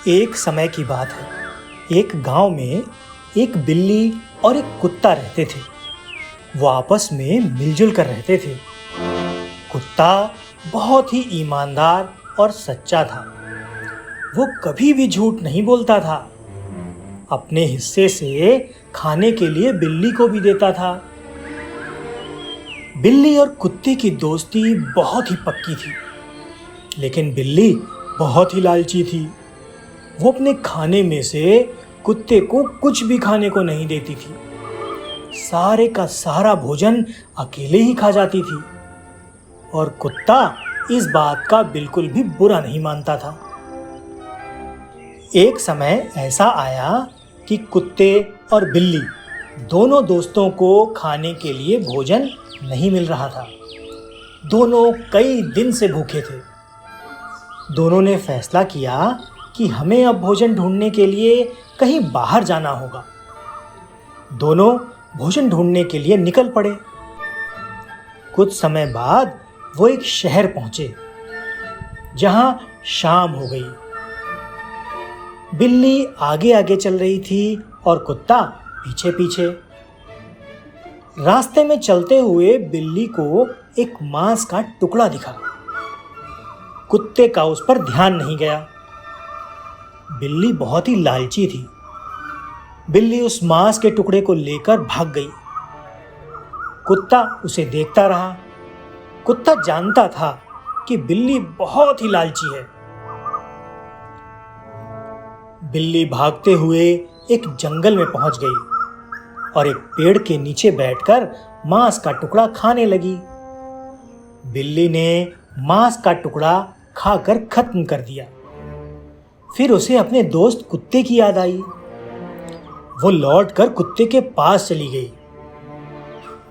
एक समय की बात है। एक गांव में एक बिल्ली और एक कुत्ता रहते थे। वो आपस में मिलजुल कर रहते थे। कुत्ता बहुत ही ईमानदार और सच्चा था। वो कभी भी झूठ नहीं बोलता था। अपने हिस्से से खाने के लिए बिल्ली को भी देता था। बिल्ली और कुत्ते की दोस्ती बहुत ही पक्की थी, लेकिन बिल्ली बहुत ही लालची थी। वो अपने खाने में से कुत्ते को कुछ भी खाने को नहीं देती थी। सारे का सारा भोजन अकेले ही खा जाती थी और कुत्ता इस बात का बिल्कुल भी बुरा नहीं मानता था। एक समय ऐसा आया कि कुत्ते और बिल्ली दोनों दोस्तों को खाने के लिए भोजन नहीं मिल रहा था। दोनों कई दिन से भूखे थे। दोनों ने फैसला किया कि हमें अब भोजन ढूंढने के लिए कहीं बाहर जाना होगा। दोनों भोजन ढूंढने के लिए निकल पड़े। कुछ समय बाद वो एक शहर पहुंचे जहां शाम हो गई। बिल्ली आगे आगे चल रही थी और कुत्ता पीछे पीछे। रास्ते में चलते हुए बिल्ली को एक मांस का टुकड़ा दिखा। कुत्ते का उस पर ध्यान नहीं गया। बिल्ली बहुत ही लालची थी। बिल्ली उस मांस के टुकड़े को लेकर भाग गई। कुत्ता उसे देखता रहा। कुत्ता जानता था कि बिल्ली बहुत ही लालची है। बिल्ली भागते हुए एक जंगल में पहुंच गई और एक पेड़ के नीचे बैठकर मांस का टुकड़ा खाने लगी। बिल्ली ने मांस का टुकड़ा खाकर खत्म कर दिया। फिर उसे अपने दोस्त कुत्ते की याद आई। वो लौटकर कुत्ते के पास चली गई।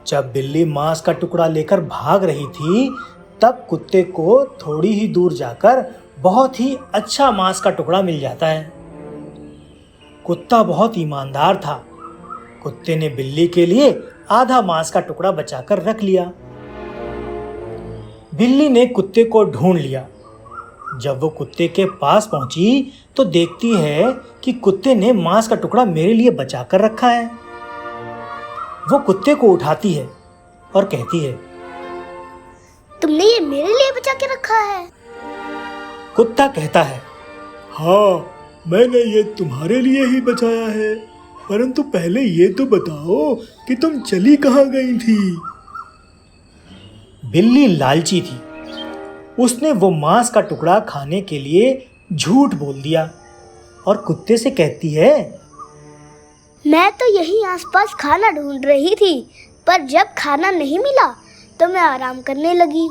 जब बिल्ली मांस का टुकड़ा लेकर भाग रही थी, तब कुत्ते को थोड़ी ही दूर जाकर बहुत ही अच्छा मांस का टुकड़ा मिल जाता है। कुत्ता बहुत ईमानदार था। कुत्ते ने बिल्ली के लिए आधा मांस का टुकड़ा बचाकर रख लिया। बिल्ली ने कुत्ते को ढूंढ लिया। जब वो कुत्ते के पास पहुंची तो देखती है कि कुत्ते ने मांस का टुकड़ा मेरे लिए बचाकर रखा है। वो कुत्ते को उठाती है और कहती है, तुमने ये मेरे लिए बचा के रखा है? कुत्ता कहता है, हाँ, मैंने ये तुम्हारे लिए ही बचाया है, परंतु पहले ये तो बताओ कि तुम चली कहाँ गई थी? बिल्ली लालची थी। उसने वो मांस का टुकड़ा खाने के लिए झूठ बोल दिया और कुत्ते से कहती है, मैं तो यहीं आसपास खाना ढूंढ रही थी, पर जब खाना नहीं मिला तो मैं आराम करने लगी।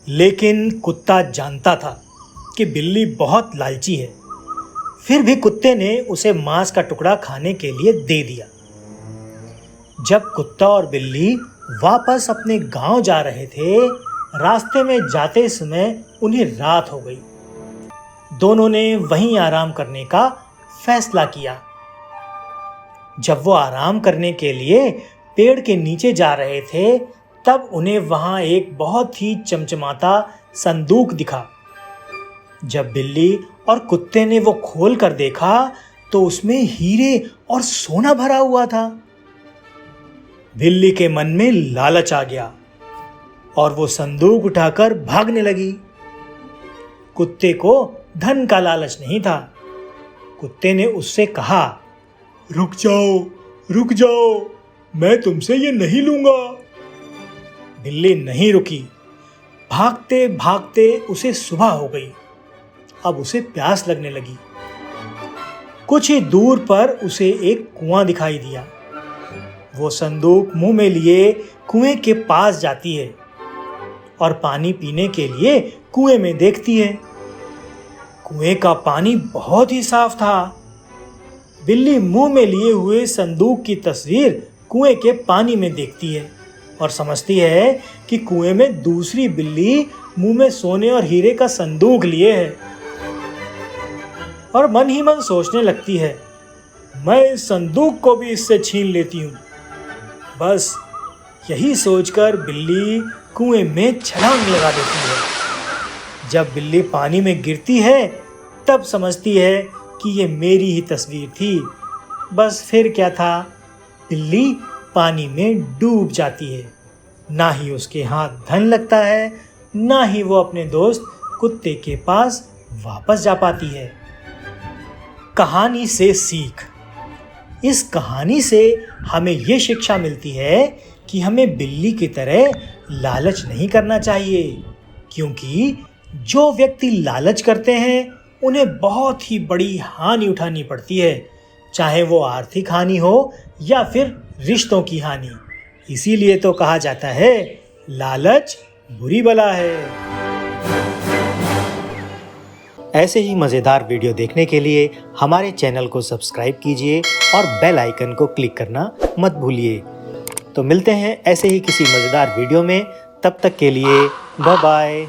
लेकिन कुत्ता जानता था कि बिल्ली बहुत लालची है। फिर भी कुत्ते ने उसे मांस का टुकड़ा खाने के लिए दे दिया। जब कुत्ता और बिल्ली वापस अपने गांव जा रहे थे, रास्ते में जाते समय उन्हें रात हो गई। दोनों ने वहीं आराम करने का फैसला किया। जब वो आराम करने के लिए पेड़ के नीचे जा रहे थे, तब उन्हें वहां एक बहुत ही चमचमाता संदूक दिखा। जब बिल्ली और कुत्ते ने वो खोल कर देखा तो उसमें हीरे और सोना भरा हुआ था। बिल्ली के मन में लालच आ गया और वो संदूक उठाकर भागने लगी। कुत्ते को धन का लालच नहीं था। कुत्ते ने उससे कहा, रुक जाओ, मैं तुमसे ये नहीं लूंगा। बिल्ली नहीं रुकी। भागते भागते उसे सुबह हो गई। अब उसे प्यास लगने लगी। कुछ ही दूर पर उसे एक कुआं दिखाई दिया। वो संदूक मुंह में लिए कुएं के पास जाती है और पानी पीने के लिए कुएं में देखती है। कुएं का पानी बहुत ही साफ था। बिल्ली मुंह में लिए हुए संदूक की तस्वीर कुएं के पानी में देखती है और समझती है कि कुएं में दूसरी बिल्ली मुंह में सोने और हीरे का संदूक लिए है और मन ही मन सोचने लगती है, मैं इस संदूक को भी इससे छीन लेती हूँ। बस यही सोचकर बिल्ली कुएं में छलांग लगा देती है। जब बिल्ली पानी में गिरती है तब समझती है कि ये मेरी ही तस्वीर थी। बस फिर क्या था, बिल्ली पानी में डूब जाती है। ना ही उसके हाथ धन लगता है, ना ही वो अपने दोस्त कुत्ते के पास वापस जा पाती है। कहानी से सीख। इस कहानी से हमें ये शिक्षा मिलती है कि हमें बिल्ली की तरह लालच नहीं करना चाहिए, क्योंकि जो व्यक्ति लालच करते हैं उन्हें बहुत ही बड़ी हानि उठानी पड़ती है, चाहे वो आर्थिक हानि हो या फिर रिश्तों की हानि। इसीलिए तो कहा जाता है, लालच बुरी बला है। ऐसे ही मज़ेदार वीडियो देखने के लिए हमारे चैनल को सब्सक्राइब कीजिए और बेल आइकन को क्लिक करना मत भूलिए। तो मिलते हैं ऐसे ही किसी मज़ेदार वीडियो में, तब तक के लिए बाय बाय।